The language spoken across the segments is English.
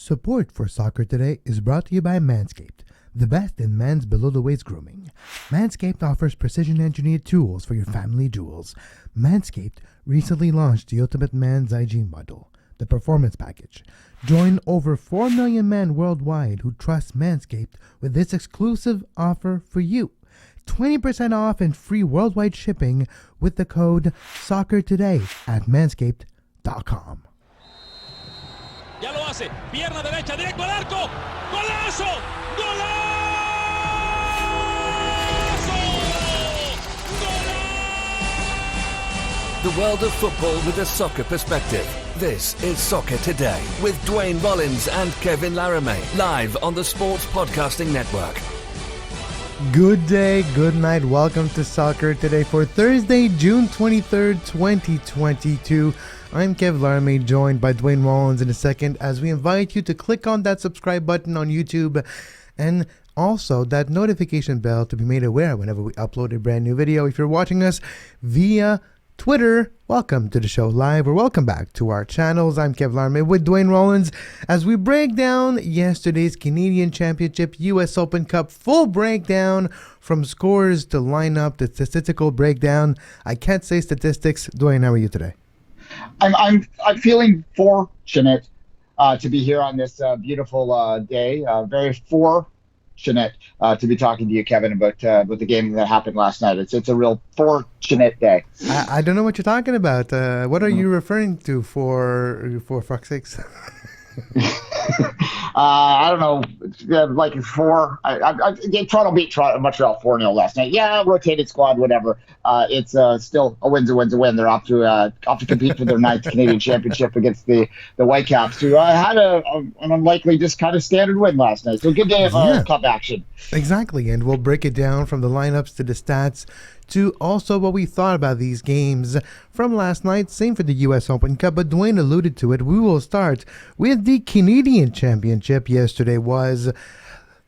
Support for Soccer Today is brought to you by Manscaped, the best in men's below-the-waist grooming. Manscaped offers precision-engineered tools for your family jewels. Manscaped recently launched the Ultimate Man's Hygiene Bundle, the Performance Package. Join over 4 million men worldwide who trust Manscaped with this exclusive offer for you. 20% off and free worldwide shipping with the code SOCCERTODAY at manscaped.com. Ya lo hace, pierna derecha, directo al arco, ¡golazo! ¡Golazo! ¡Golazo! The world of football with a soccer perspective. This is Soccer Today with Duane Rollins and Kevin Laramie, live on the Sports Podcasting Network. Good day, good night. Welcome to Soccer Today for Thursday, June 23rd, 2022. I'm Kev Laramie, joined by Duane Rollins in a second as we invite you to click on that subscribe button on YouTube and also that notification bell to be made aware whenever we upload a brand new video. If you're watching us via Twitter, welcome to the show live or welcome back to our channels. I'm Kev Laramie with Duane Rollins as we break down yesterday's Canadian Championship US Open Cup full breakdown from scores to lineup to statistical breakdown. I can't say statistics. Duane, how are you today? I'm feeling fortunate to be here on this beautiful day. Very fortunate to be talking to you, Kevin, about the game that happened last night. It's a real fortunate day. I don't know what you're talking about. What are you referring to for fuck's sakes? I don't know, like Toronto beat Montreal 4-0 last night. Yeah, rotated squad, whatever. It's still a win's a win. They're off to compete for their 9th Canadian Championship against the Whitecaps, who had an unlikely, just kind of standard win last night. So good day of cup action. Exactly, and we'll break it down from the lineups to the stats to also what we thought about these games from last night. Same for the US Open Cup, but Duane alluded to it. We will start with the Canadian Championship. Yesterday was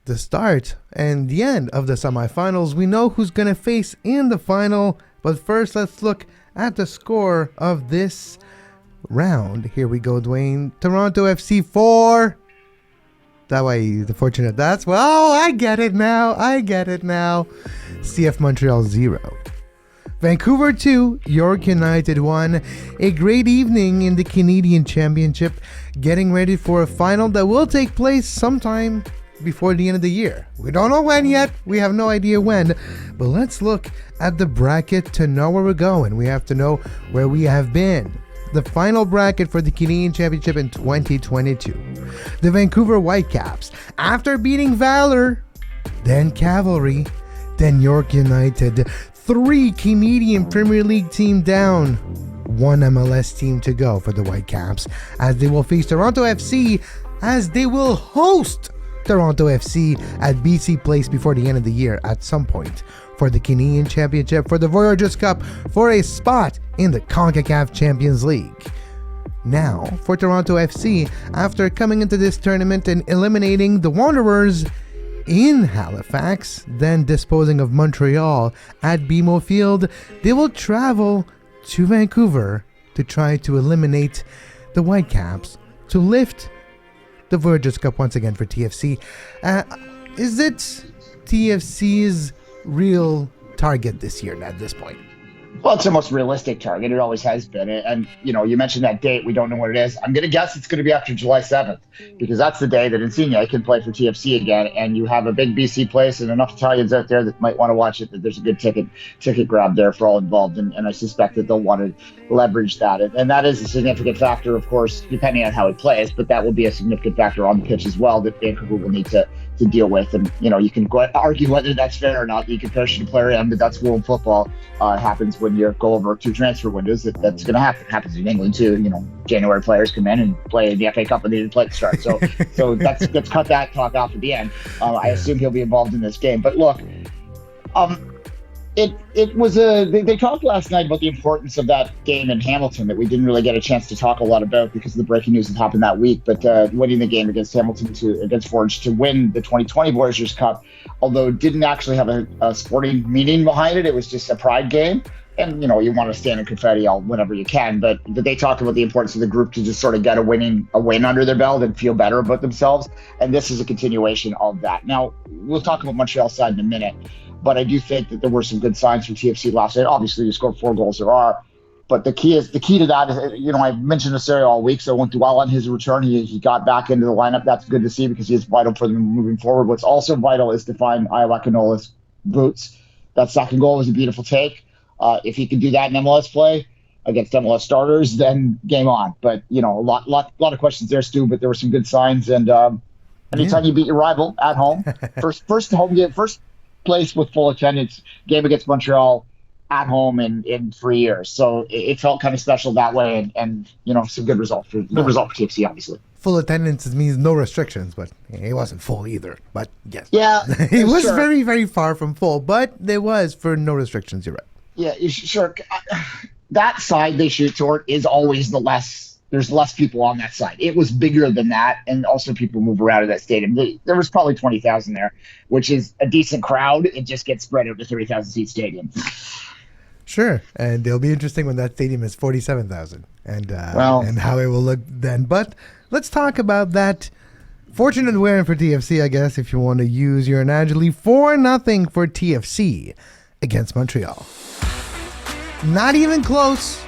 the start and the end of the semifinals. We know who's going to face in the final, but first let's look at the score of this round. Here we go, Duane. Toronto FC 4. That way, the fortunate that's, well, I get it now. CF Montreal 0. Vancouver 2, York United 1. A great evening in the Canadian Championship, getting ready for a final that will take place sometime before the end of the year. We don't know when yet. We have no idea when. But let's look at the bracket to know where we're going. We have to know where we have been. The final bracket for the Canadian Championship in 2022. The Vancouver Whitecaps, after beating Valor, then Cavalry, then York United, 3 Canadian Premier League team down, 1 MLS team to go for the Whitecaps, as they will face Toronto FC, as they will host Toronto FC at BC Place before the end of the year at some point for the Canadian Championship for the Voyageurs Cup for a spot in the CONCACAF Champions League. Now, for Toronto FC, after coming into this tournament and eliminating the Wanderers in Halifax, then disposing of Montreal at BMO Field, they will travel to Vancouver to try to eliminate the Whitecaps to lift the Voyageurs Cup once again for TFC. Is it TFC's real target this year at this point? Well, it's the most realistic target. It always has been. And, you mentioned that date. We don't know what it is. I'm going to guess it's going to be after July 7th because that's the day that Insigne can play for TFC again. And you have a big BC place and enough Italians out there that might want to watch it, that there's a good ticket grab there for all involved. And I suspect that they'll want to leverage that. And that is a significant factor, of course, depending on how it plays. But that will be a significant factor on the pitch as well that Vancouver will need to deal with. And, you can argue whether that's fair or not. You can parachute a player in, but that's world football. Happens when you go over 2 transfer windows. That's going to happen. It happens in England too. January players come in and play in the FA Cup and they didn't play at the start. So let's cut that talk off at the end. I assume he'll be involved in this game. But look, it was they talked last night about the importance of that game in Hamilton that we didn't really get a chance to talk a lot about because of the breaking news that happened that week. But winning the game against Hamilton against Forge to win the 2020 Voyageurs Cup, although it didn't actually have a sporting meaning behind it, it was just a pride game. and you want to stand in confetti all whenever you can, but they talked about the importance of the group to just sort of get a win under their belt and feel better about themselves. And this is a continuation of that. Now, we'll talk about Montreal's side in a minute, but I do think that there were some good signs from TFC last night. Obviously, you scored 4 goals, there are. But the key to that is, I've mentioned this area all week, so I won't dwell on his return. He got back into the lineup. That's good to see because he is vital for them moving forward. What's also vital is to find Iowa Canola's boots. That second goal was a beautiful take. If he can do that in MLS play against MLS starters, then game on. But a lot of questions there, Stu. But there were some good signs, and anytime you beat your rival at home, first home game, first place with full attendance game against Montreal at home in 3 years. So it felt kind of special that way, and some good result for TFC, obviously. Full attendance means no restrictions, but it wasn't full either. But yes, yeah, it was very, very far from full, but there was for no restrictions. You're right. Yeah, sure. That side they shoot toward is always there's less people on that side. It was bigger than that, and also people move around in that stadium. There was probably 20,000 there, which is a decent crowd. It just gets spread out to 30,000 seat stadium. Sure, and it'll be interesting when that stadium is 47,000, and how it will look then. But let's talk about that fortunate win for TFC, I guess, if you want to use your analogy. 4-0 for TFC against Montreal. Not even close.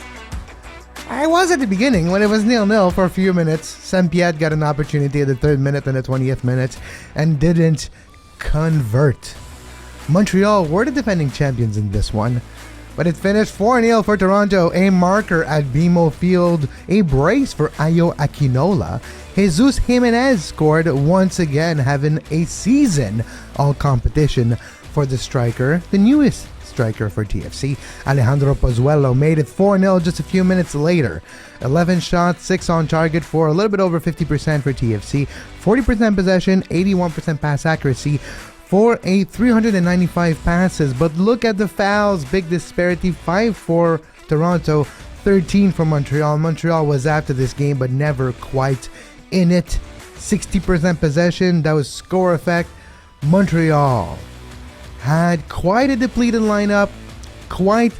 I was at the beginning when it was 0-0 for a few minutes. Saint-Pierre got an opportunity at the 3rd minute and the 20th minute and didn't convert. Montreal were the defending champions in this one, but it finished 4-0 for Toronto. A marker at BMO Field, a brace for Ayo Akinola. Jesus Jimenez scored once again, having a season all competition for the striker, the newest striker for TFC. Alejandro Pozuelo made it 4-0 just a few minutes later. 11 shots, 6 on target for a little bit over 50% for TFC. 40% possession, 81% pass accuracy for a 395 passes. But look at the fouls, big disparity, 5 for Toronto, 13 for Montreal. Montreal was after this game but never quite in it. 60% possession, that was score effect. Montreal had quite a depleted lineup, quite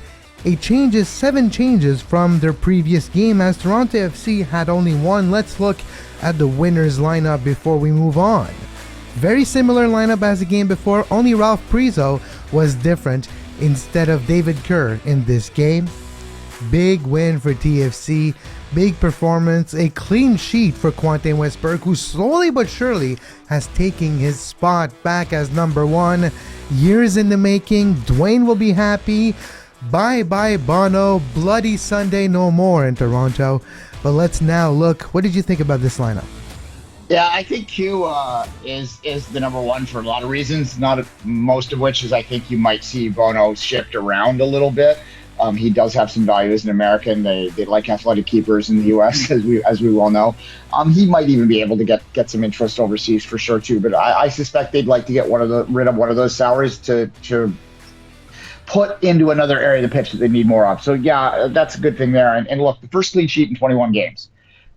a 7 changes from their previous game, as Toronto FC had only 1. Let's look at the winners lineup before we move on. Very similar lineup as the game before, only Ralph Priso was different instead of David Kerr in this game. Big win for TFC, big performance, a clean sheet for Quentin Westberg, who slowly but surely has taken his spot back as number 1. Years in the making. Duane will be happy. Bye-bye Bono. Bloody Sunday no more in Toronto. But let's now look. What did you think about this lineup? Yeah, I think Q is the number 1 for a lot of reasons. Not most of which is I think you might see Bono shift around a little bit. He does have some value as an American. They like athletic keepers in the U.S. as we well know. He might even be able to get some interest overseas for sure too. But I suspect they'd like to get rid of one of those salaries to put into another area of the pitch that they need more of. So yeah, that's a good thing there. And look, the first clean sheet in 21 games.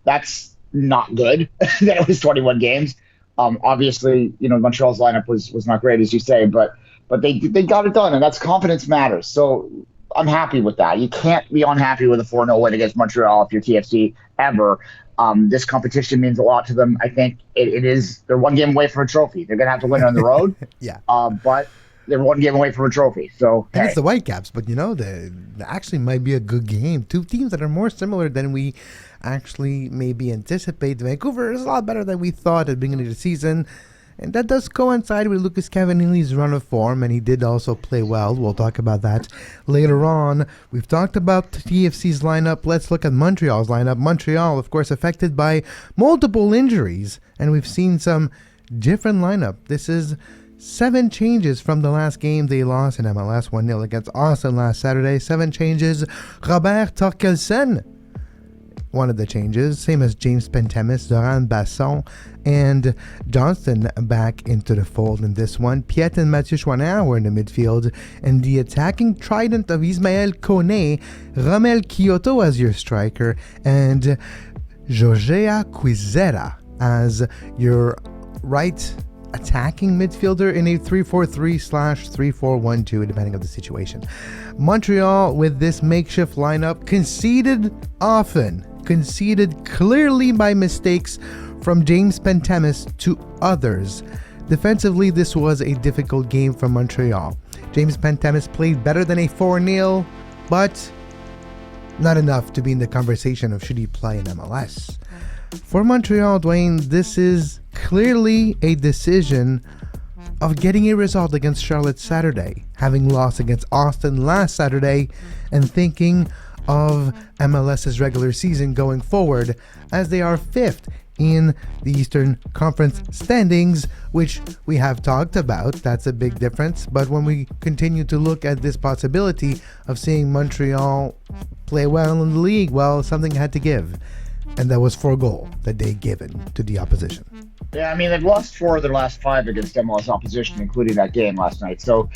That's not good. That it was 21 games. Obviously, Montreal's lineup was not great, as you say, but they got it done, and that's confidence matters. So I'm happy with that. You can't be unhappy with a 4-0 win against Montreal if you're TFC ever. This competition means a lot to them. I think it is. They're 1 game away from a trophy. They're going to have to win on the road. Yeah. But they're 1 game away from a trophy. So and it's the Whitecaps, but they actually might be a good game. 2 teams that are more similar than we actually maybe anticipate. Vancouver is a lot better than we thought at the beginning of the season. And that does coincide with Lucas Cavanilli's run of form, and he did also play well. We'll talk about that later on. We've talked about TFC's lineup. Let's look at Montreal's lineup. Montreal, of course, affected by multiple injuries, and we've seen some different lineup. This is 7 changes from the last game they lost in MLS 1-0 against Austin last Saturday. 7 changes. Robert Torkelsen, one of the changes, same as James Pentemis, Zoran Basson, and Johnston back into the fold in this one. Piet and Mathieu Chouinard were in the midfield, and the attacking trident of Ismael Kone, Romel Kyoto as your striker, and Josea Quizera as your right attacking midfielder in a 3-4-3/3-4-1-2, depending on the situation. Montreal, with this makeshift lineup, conceded clearly by mistakes from James Pentemis to others. Defensively, this was a difficult game for Montreal. James Pentemis played better than a 4-0, but not enough to be in the conversation of should he play in MLS. For Montreal, Duane, this is clearly a decision of getting a result against Charlotte Saturday, having lost against Austin last Saturday, and thinking of MLS's regular season going forward, as they are 5th in the Eastern Conference standings, which we have talked about. That's a big difference. But when we continue to look at this possibility of seeing Montreal play well in the league, well, something had to give. And that was 4 goals that they given to the opposition. Yeah, I mean, they've lost 4 of their last 5 against MLS opposition, including that game last night. So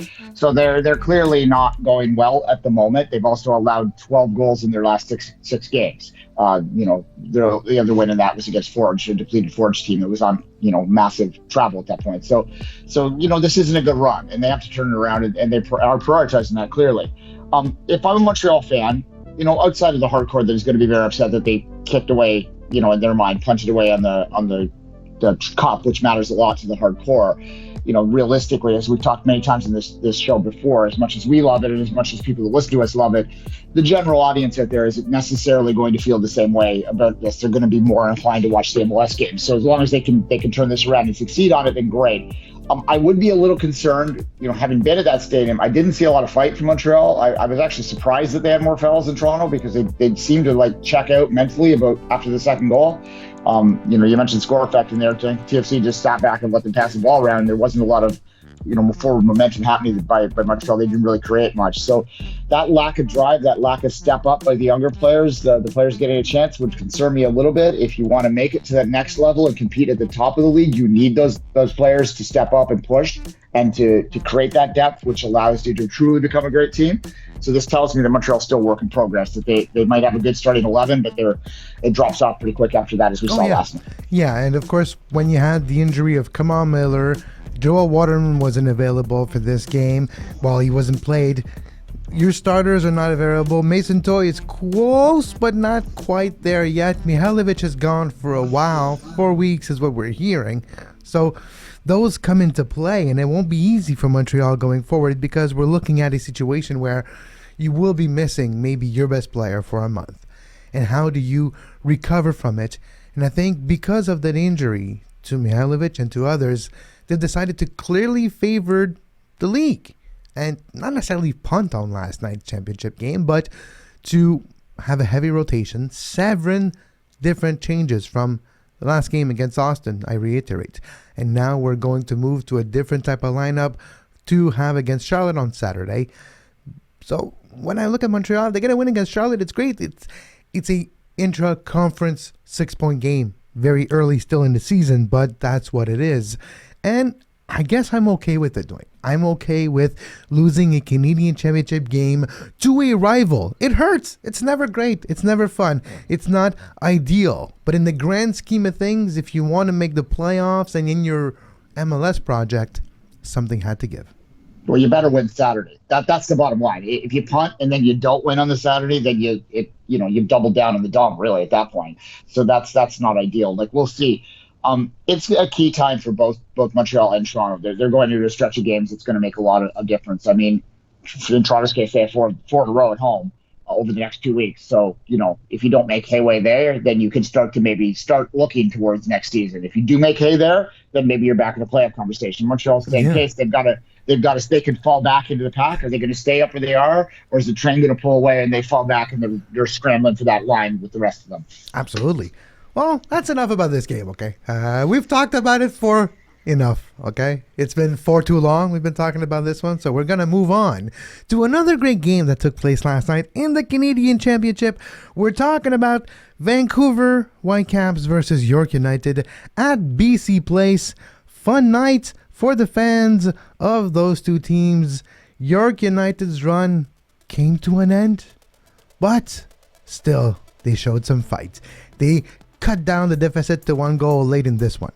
they're clearly not going well at the moment. They've also allowed 12 goals in their last six games. The other win in that was against Forge, a depleted Forge team that was on, massive travel at that point. So this isn't a good run, and they have to turn it around, and they are prioritizing that clearly. If I'm a Montreal fan, outside of the hardcore that is going to be very upset that they kicked away, in their mind, punched it away on the cup, which matters a lot to the hardcore. Realistically, as we've talked many times in this show before, as much as we love it and as much as people who listen to us love it, the general audience out there isn't necessarily going to feel the same way about this. They're going to be more inclined to watch the MLS games. So as long as they can turn this around and succeed on it, then great. I would be a little concerned, having been at that stadium. I didn't see a lot of fight from Montreal. I was actually surprised that they had more fouls than Toronto, because they seemed to check out mentally after the second goal. You mentioned score effect in there. TFC just sat back and let them pass the ball around. There wasn't a lot of, forward momentum happening by Montreal. They didn't really create much. So that lack of drive, that lack of step up by the younger players, the players getting a chance, would concern me a little bit. If you want to make it to that next level and compete at the top of the league, you need those players to step up and push and to create that depth, which allows you to truly become a great team. So this tells me that Montreal's still work in progress, that they might have a good starting 11, but it drops off pretty quick after that, as we saw last night. Yeah, and of course, when you had the injury of Kamal Miller, Joel Waterman wasn't available for this game. While he wasn't played, your starters are not available. Mason Toy is close, but not quite there yet. Mihailovic has gone for a while. 4 weeks is what we're hearing. So those come into play, and it won't be easy for Montreal going forward, because we're looking at a situation where you will be missing maybe your best player for a month. And how do you recover from it? And I think because of that injury to Mihailovic and to others, they've decided to clearly favor the league and not necessarily punt on last night's championship game, but to have a heavy rotation, 7 different changes from the last game against Austin, I reiterate. And now we're going to move to a different type of lineup to have against Charlotte on Saturday. So when I look at Montreal, they get a win against Charlotte. It's great. It's a intra-conference 6-point game. Very early still in the season, but that's what it is. And I guess I'm okay with it, Duane. I'm okay with losing a Canadian Championship game to a rival. It hurts. It's never great. It's never fun. It's not ideal. But in the grand scheme of things, if you want to make the playoffs and in your MLS project, something had to give. Well, you better win Saturday. That's the bottom line. If you punt and then you don't win on the Saturday, then you've doubled down on the dome, really, at that point. So that's not ideal. We'll see. It's a key time for both Montreal and Toronto. They're going into a stretch of games that's going to make a lot of difference. I mean, in Toronto's case, they have four in a row at home over the next 2 weeks. So, if you don't make headway there, then you can start looking towards next season. If you do make hay there, then maybe you're back in the playoff conversation. Montreal's the same case. They can fall back into the pack. Are they going to stay up where they are, or is the train going to pull away and they fall back and they're scrambling for that line with the rest of them? Absolutely. Well, that's enough about this game, okay? We've talked about it for enough, okay? It's been for too long. We've been talking about this one, so we're going to move on to another great game that took place last night in the Canadian Championship. We're talking about Vancouver Whitecaps versus York United at BC Place. Fun night for the fans of those two teams. York United's run came to an end, but still, they showed some fight. They cut down the deficit to 1 goal late in this one.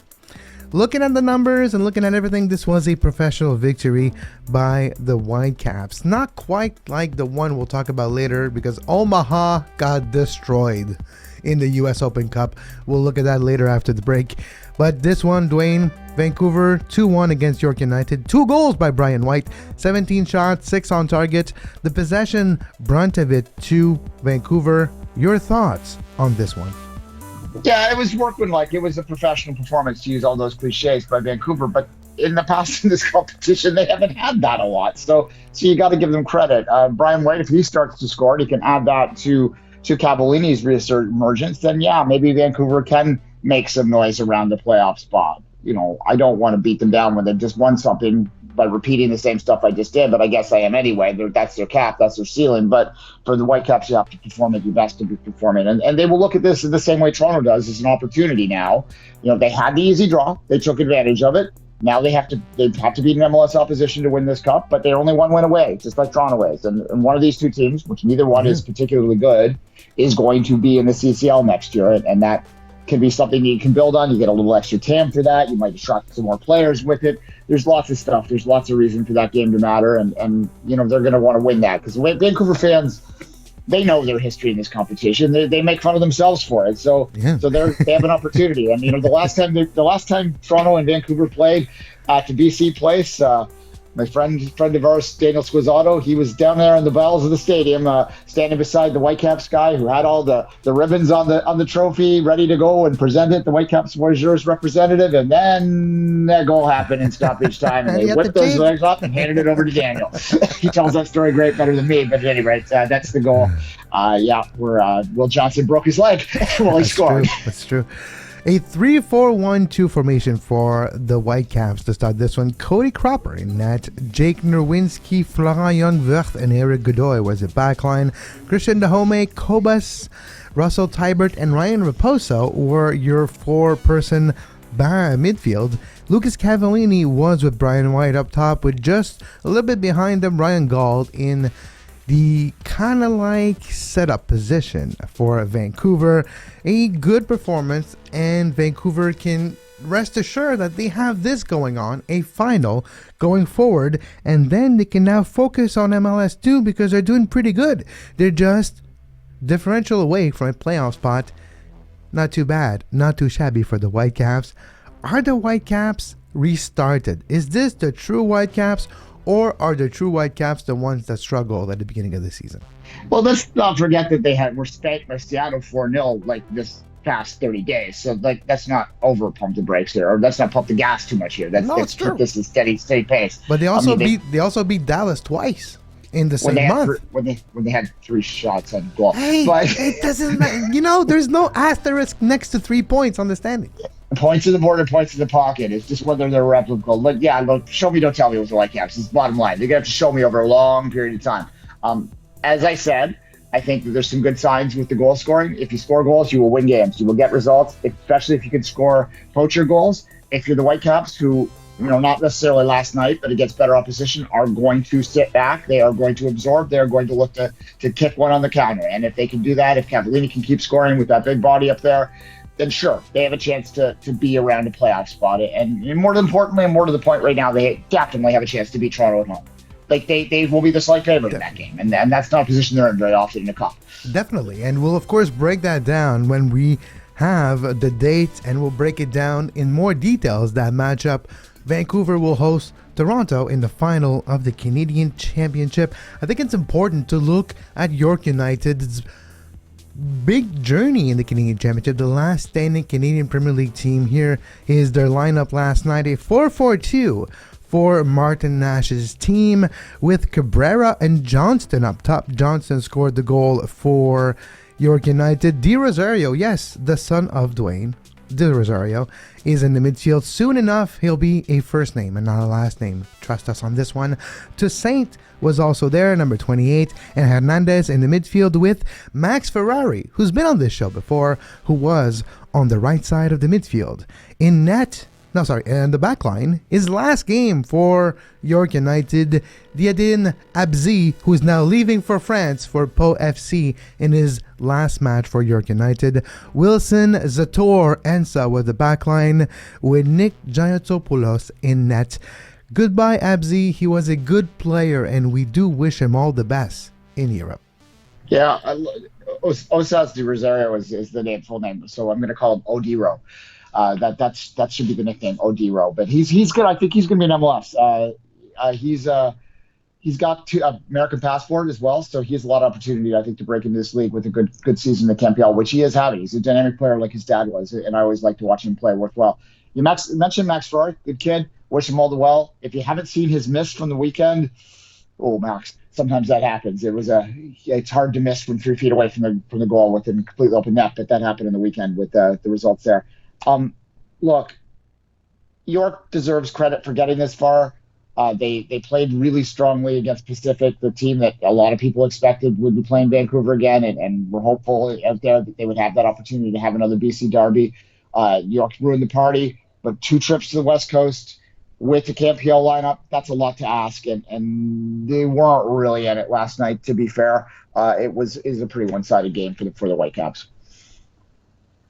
looking at the numbers and looking at everything, this was a professional victory by the Whitecaps. Not quite like the one we'll talk about later, because Omaha got destroyed in the US Open Cup. We'll look at that later after the break. But this one, Duane, Vancouver 2-1 against York United. 2 goals by Brian White, 17 shots, 6 on target. The possession brunt of it to Vancouver. Your thoughts on this one? Yeah, it was workmanlike. It was a professional performance, to use all those cliches, by Vancouver. But in the past in this competition, they haven't had that a lot. So you got to give them credit. Brian White, if he starts to score, he can add that to Cavallini's reemergence. Then yeah, maybe Vancouver can make some noise around the playoff spot. You know, I don't want to beat them down when they've just won something by repeating the same stuff I just did, but I guess I am anyway. That's their cap, that's their ceiling. But for the Whitecaps, you have to perform at your best to be performing. And they will look at this in the same way Toronto does, as an opportunity now. You know, they had the easy draw. They took advantage of it. Now they have to beat an MLS opposition to win this cup, but they're only 1 win away, just like Toronto is. And one of these two teams, which neither one is particularly good, is going to be in the CCL next year, and that can be something you can build on. You get a little extra TAM for that. You might attract some more players with it. There's lots of stuff. There's lots of reason for that game to matter, and you know, they're going to want to win that, because Vancouver fans, they know their history in this competition. They make fun of themselves for it. So they have an opportunity. And you know, the last time Toronto and Vancouver played at the BC Place, my friend of ours, Daniel Squizzato, he was down there in the bowels of the stadium, standing beside the Whitecaps guy who had all the ribbons on the trophy ready to go and present it, the Whitecaps Voyageurs representative. And then that goal happened in stoppage time, and they whipped those legs off and handed it over to Daniel. He tells that story great, better than me. But at any rate, that's the goal. Will Johnson broke his leg while he scored. That's true. A 3-4-1-2 formation for the Whitecaps to start this one. Cody Cropper in net. Jake Nerwinski, Florent Youngwirth, and Eric Godoy was the backline. Christian Dahome, Kobus, Russell Tybert, and Ryan Raposo were your 4-person midfield. Lucas Cavallini was with Brian White up top, with just a little bit behind them Ryan Gauld in the kind of like setup position for Vancouver. A good performance, and Vancouver can rest assured that they have this going on, a final going forward, and then they can now focus on MLS too, because they're doing pretty good. They're just differential away from a playoff spot. Not too bad, not too shabby for the Whitecaps. Are the Whitecaps restarted? Is this the true Whitecaps, or are the true Whitecaps the ones that struggled at the beginning of the season? Well, let's not forget that were spanked by Seattle 4-0 like this past 30 days. So like, that's not over pump the brakes here, or let's not pump the gas too much here. Let's keep this a steady pace. But they also beat Dallas twice in the same month. When they had 3 shots on goal. Hey, but it doesn't matter. You know, there's no asterisk next to 3 points on the standings. Points in the border, points in the pocket. It's just whether they're replicable. But yeah, look, show me, don't tell me with the Whitecaps. It's the bottom line. They're going to have to show me over a long period of time. As I said, I think that there's some good signs with the goal scoring. If you score goals, you will win games. You will get results, especially if you can score poacher goals. If you're the Whitecaps, who, you know, not necessarily last night, but against better opposition, are going to sit back. They are going to absorb. They are going to look to kick one on the counter. And if they can do that, if Cavallini can keep scoring with that big body up there, then sure, they have a chance to be around a playoff spot. And more importantly, and more to the point right now, they definitely have a chance to beat Toronto at home. Like, they will be the slight favorite in that game. And that's not a position they're in very often in the cup. Definitely. And we'll, of course, break that down when we have the dates, and we'll break it down in more details, that matchup. Vancouver will host Toronto in the final of the Canadian Championship. I think it's important to look at York United's big journey in the Canadian Championship. The last standing Canadian Premier League team. Here is their lineup last night. A 4-4-2 for Martin Nash's team, with Cabrera and Johnston up top. Johnston scored the goal for York United. Di Rosario, yes, the son of Duane, Di Rosario, is in the midfield. Soon enough, he'll be a first name and not a last name. Trust us on this one. Toussaint was also there, number 28, and Hernandez in the midfield, with Max Ferrari, who's been on this show before, who was on the right side of the midfield. In net, And the back line, his last game for York United, Diadine Abzi, who is now leaving for France for Po FC in his last match for York United. Wilson Zator Ensa with the back line with Nick Giantopoulos in net. Goodbye, Abzi. He was a good player, and we do wish him all the best in Europe. Yeah, Osas de Rosario is the full name, so I'm going to call him Odiro. That should be the nickname, Odiro. But he's good. I think he's going to be in MLS. He's got American passport as well, so he has a lot of opportunity, I think, to break into this league with a good season in the KPL, which he is having. He's a dynamic player like his dad was, and I always like to watch him play worthwhile. You mentioned Max Roy, good kid. Wish him all the well. If you haven't seen his miss from the weekend, Max, sometimes that happens. It's hard to miss from 3 feet away from the goal with a completely open net, but that happened in the weekend with the results there. Look, York deserves credit for getting this far. They played really strongly against Pacific, the team that a lot of people expected would be playing Vancouver again, and we're hopeful out there that they would have that opportunity to have another BC derby. York ruined the party, but 2 trips to the West Coast with the KPL lineup, that's a lot to ask, and they weren't really in it last night, to be fair. It was a pretty one-sided game for the Whitecaps.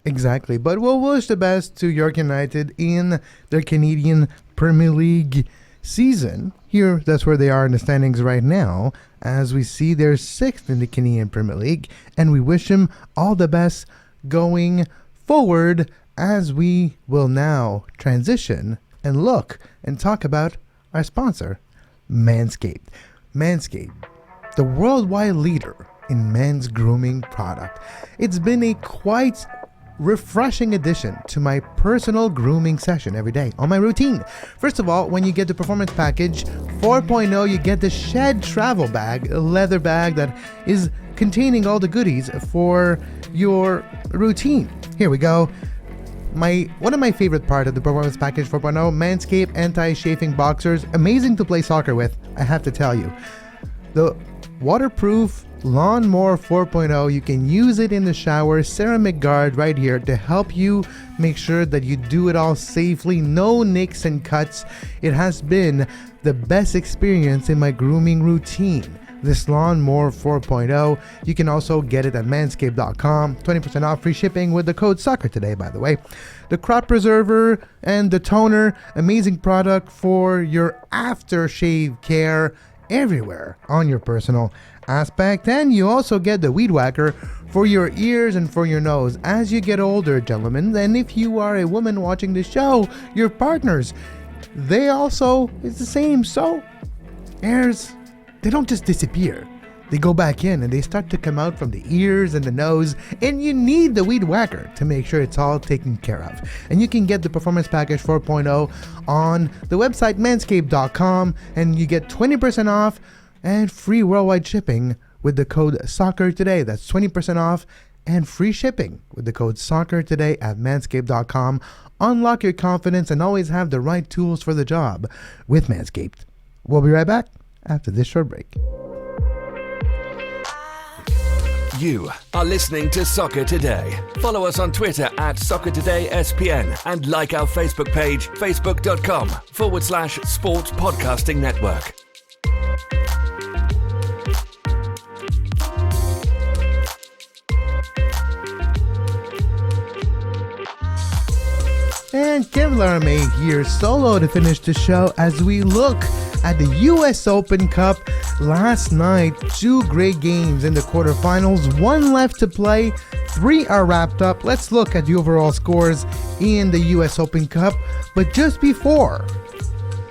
Exactly, but we'll wish the best to York United in their Canadian Premier League season. Here, that's where they are in the standings right now, as we see they're 6th in the Canadian Premier League, and we wish them all the best going forward, as we will now transition and look and talk about our sponsor, Manscaped. Manscaped, the worldwide leader in men's grooming product. It's been a quite refreshing addition to my personal grooming session every day on my routine. First of all, when you get the Performance Package 4.0, you get the Shed Travel Bag, a leather bag that is containing all the goodies for your routine. Here we go. One of my favorite part of the Performance Package 4.0, Manscaped Anti-Chafing Boxers. Amazing to play soccer with, I have to tell you. The waterproof Lawnmower 4.0, you can use it in the shower. Ceramic guard right here to help you make sure that you do it all safely. No nicks and cuts. It has been the best experience in my grooming routine. This Lawnmower 4.0, you can also get it at manscaped.com. 20% off, free shipping with the code SOCCERTODAY, by the way. The Crop Preserver and the Toner, amazing product for your aftershave care everywhere on your personal aspect. And you also get the Weed Whacker for your ears and for your nose. As you get older, gentlemen, and if you are a woman watching the show, your partners, they also, it's the same. So, hairs, they don't just disappear. They go back in and they start to come out from the ears and the nose, and you need the Weed Whacker to make sure it's all taken care of. And you can get the Performance Package 4.0 on the website manscaped.com, and you get 20% off and free worldwide shipping with the code SOCCERTODAY. That's 20% off and free shipping with the code SOCCERTODAY at manscaped.com. Unlock your confidence and always have the right tools for the job with Manscaped. We'll be right back after this short break. You are listening to Soccer Today. Follow us on Twitter at SoccerTodaySPN and like our Facebook page, facebook.com/Sports Podcasting Network. And Kevin Laramie here solo to finish the show as we look at the US Open Cup. Last night, 2 great games in the quarterfinals, 1 left to play, 3 are wrapped up. Let's look at the overall scores in the US Open Cup. But just before,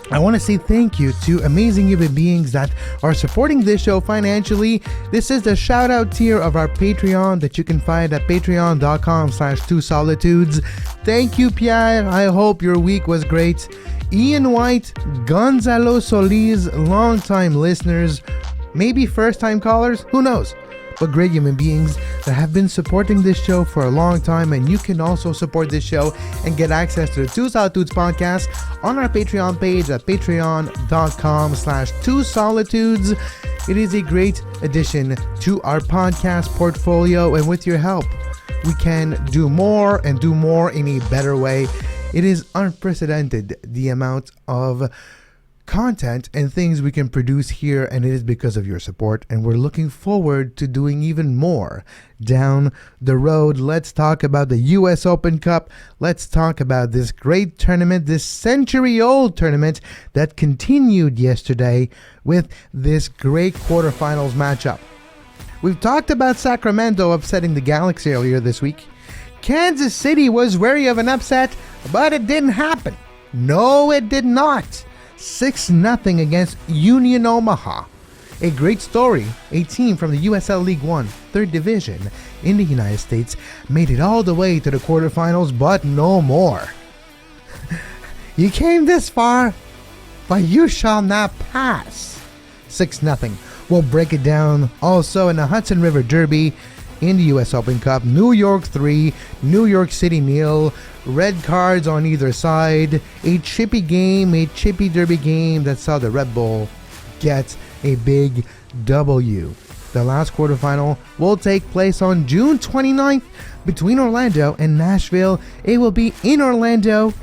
I want to say thank you to amazing human beings that are supporting this show financially. This is the shout out tier of our Patreon that you can find at patreon.com/2solitudes. Thank you, Pierre. I hope your week was great. Ian White, Gonzalo Solis, long-time listeners, maybe first-time callers, who knows? But great human beings that have been supporting this show for a long time, and you can also support this show and get access to the 2 Solitudes podcast on our Patreon page at patreon.com/2solitudes. It is a great addition to our podcast portfolio, and with your help, we can do more and do more in a better way. It is unprecedented, the amount of content and things we can produce here, and it is because of your support, and we're looking forward to doing even more down the road. Let's talk about the US Open Cup. Let's talk about this great tournament, this century-old tournament that continued yesterday with this great quarterfinals matchup. We've talked about Sacramento upsetting the Galaxy earlier this week. Kansas City was wary of an upset, but it didn't happen. No, it did not. 6-0 against Union Omaha. A great story. A team from the USL League One, 3rd Division in the United States, made it all the way to the quarterfinals, but no more. You came this far, but you shall not pass. 6-0. We'll break it down also in the Hudson River Derby in the US Open Cup. New York 3, New York City 0. Red cards on either side. A chippy game, a chippy derby game that saw the Red Bull get a big W. The last quarterfinal will take place on June 29th between Orlando and Nashville. It will be in Orlando,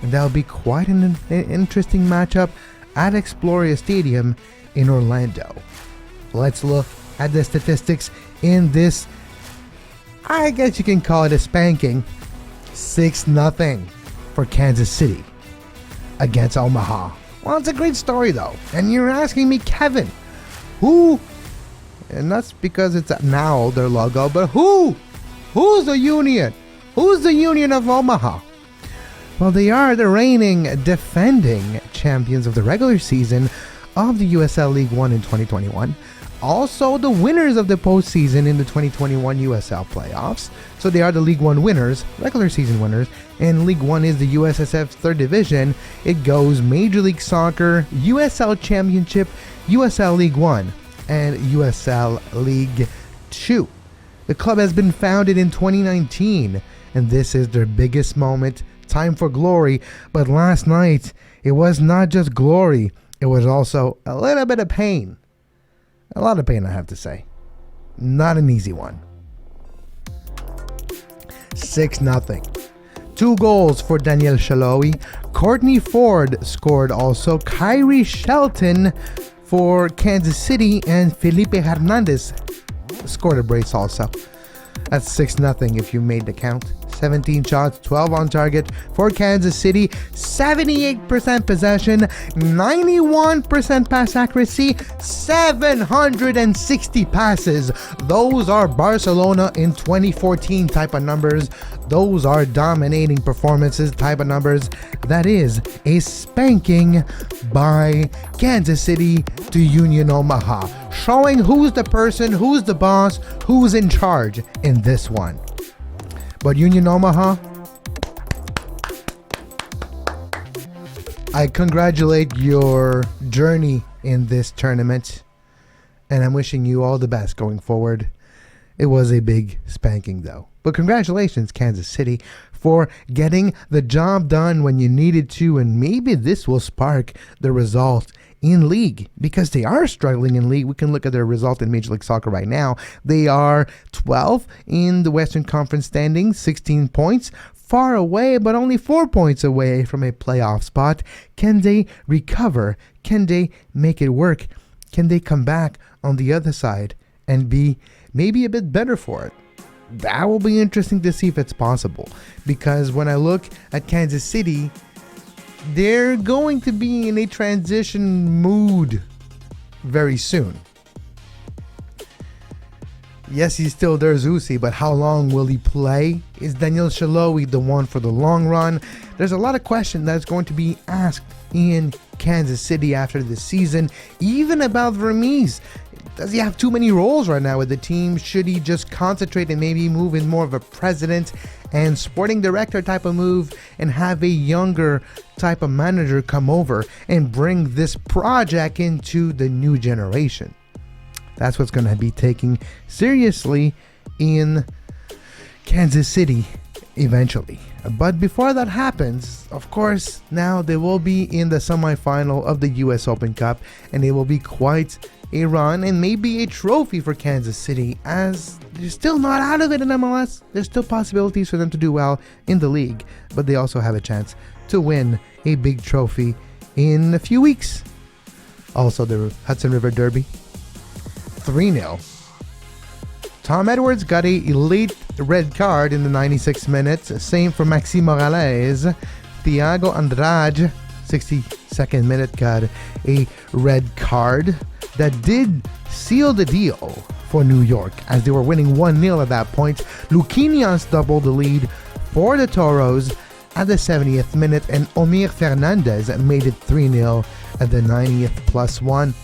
and that will be quite an interesting matchup at Exploria Stadium in Orlando. Let's look at the statistics in this, I guess you can call it a spanking. 6-0 for Kansas City against Omaha. Well, it's a great story though. And you're asking me, Kevin, who, and that's because it's now their logo, but who's the Union? Who's the Union of Omaha? Well, they are the reigning, defending champions of the regular season of the USL League One in 2021. Also, the winners of the postseason in the 2021 USL playoffs. So they are the League One winners, regular season winners, and League One is the USSF 3rd Division. It goes Major League Soccer, USL Championship, USL League One, and USL League 2. The club has been founded in 2019, and this is their biggest moment, time for glory. But last night, it was not just glory, it was also a little bit of pain. A lot of pain, I have to say. Not an easy one. 6-0. 2 goals for Daniel Chaloui. Courtney Ford scored also. Kyrie Shelton for Kansas City, and Felipe Hernandez scored a brace also. That's 6-0 if you made the count. 17 shots, 12 on target for Kansas City, 78% possession, 91% pass accuracy, 760 passes. Those are Barcelona in 2014 type of numbers. Those are dominating performances type of numbers. That is a spanking by Kansas City to Union Omaha, showing who's the person, who's the boss, who's in charge in this one. But Union Omaha, I congratulate your journey in this tournament, and I'm wishing you all the best going forward. It was a big spanking though. But congratulations, Kansas City, for getting the job done when you needed to, and maybe this will spark the result in league, because they are struggling in league. We can look at their result in Major League Soccer right now. They are 12th in the Western Conference standings, 16 points, far away, but only 4 points away from a playoff spot. Can they recover? Can they make it work? Can they come back on the other side and be maybe a bit better for it? That will be interesting to see if it's possible, because when I look at Kansas City, they're going to be in a transition mood very soon. Yes, he's still there, Zusi, but how long will he play? Is Daniel Chaloui the one for the long run? There's a lot of questions that's going to be asked in Kansas City after this season, even about Vermees. Does he have too many roles right now with the team? Should he just concentrate and maybe move in more of a president and sporting director type of move and have a younger type of manager come over and bring this project into the new generation? That's what's going to be taken seriously in Kansas City eventually. But before that happens, of course, now they will be in the semifinal of the US Open Cup, and it will be quite a run and maybe a trophy for Kansas City, as they're still not out of it in MLS. There's still possibilities for them to do well in the league, but they also have a chance to win a big trophy in a few weeks. Also, the Hudson River Derby, 3-0. Tom Edwards got a late red card in the 96th minute. Same for Maxime Morales. Thiago Andrade, 62nd minute, got a red card that did seal the deal for New York, as they were winning 1-0 at that point. Luquinhas doubled the lead for the Toros at the 70th minute, and Omir Fernandez made it 3-0 at the 90th +1.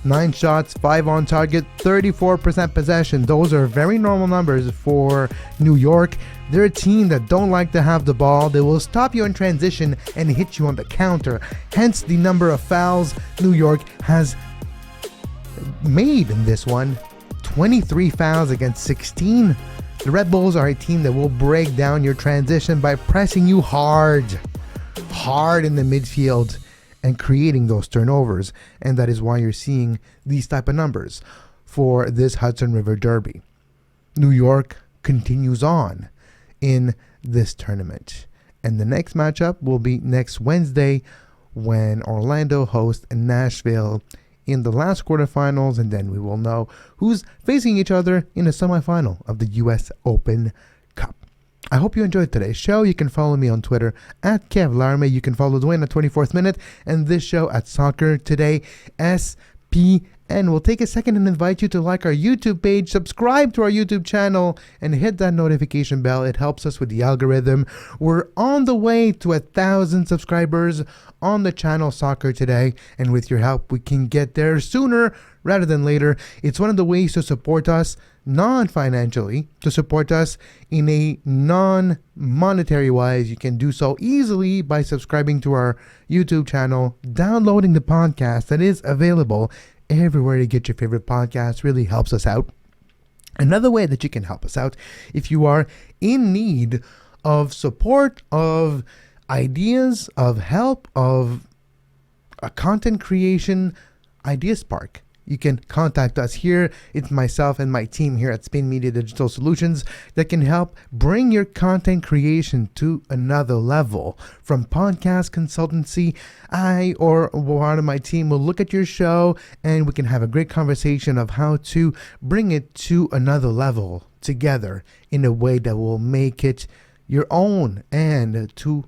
9 shots, 5 on target, 34% possession. Those are very normal numbers for New York. They're a team that don't like to have the ball. They will stop you in transition and hit you on the counter. Hence the number of fouls New York has made in this one. 23 fouls against 16. The Red Bulls are a team that will break down your transition by pressing you hard in the midfield and creating those turnovers, and that is why you're seeing these type of numbers for this Hudson River Derby. New York continues on in this tournament, and the next matchup will be next Wednesday when Orlando hosts Nashville in the last quarterfinals, and then we will know who's facing each other in the semifinal of the US Open Cup. I hope you enjoyed today's show. You can follow me on Twitter at Kev Larme. You can follow Duane at 24th Minute and this show at Soccer Today SPN. We'll take a second and invite you to like our YouTube page, subscribe to our YouTube channel, and hit that notification bell. It helps us with the algorithm. We're on the way to 1,000 subscribers on the channel Soccer Today, and with your help, we can get there sooner rather than later. It's one of the ways to support us non-financially, to support us in a non-monetary wise. You can do so easily by subscribing to our YouTube channel, downloading the podcast that is available everywhere you get your favorite podcasts. Really helps us out. Another way that you can help us out, if you are in need of support, of ideas, of help, of a content creation idea spark, you can contact us here. It's myself and my team here at Spin Media Digital Solutions that can help bring your content creation to another level. From podcast consultancy, I or one of my team will look at your show and we can have a great conversation of how to bring it to another level together in a way that will make it your own and to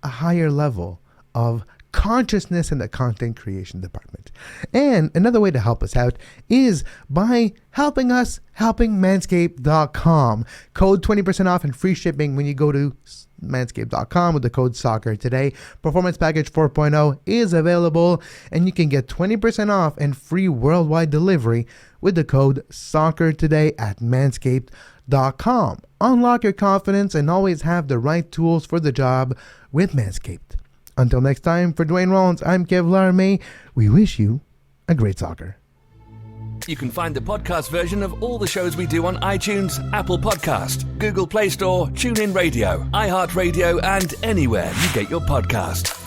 a higher level of consciousness in the content creation department. And another way to help us out is by helping Manscaped.com. Code 20% off and free shipping when you go to Manscaped.com with the code Soccer Today. Performance Package 4.0 is available, and you can get 20% off and free worldwide delivery with the code Soccer Today at Manscaped.com. Unlock your confidence and always have the right tools for the job with Manscaped. Until next time, for Duane Rollins, I'm Kev Larme. We wish you a great soccer. You can find the podcast version of all the shows we do on iTunes, Apple Podcast, Google Play Store, TuneIn Radio, iHeartRadio, and anywhere you get your podcast.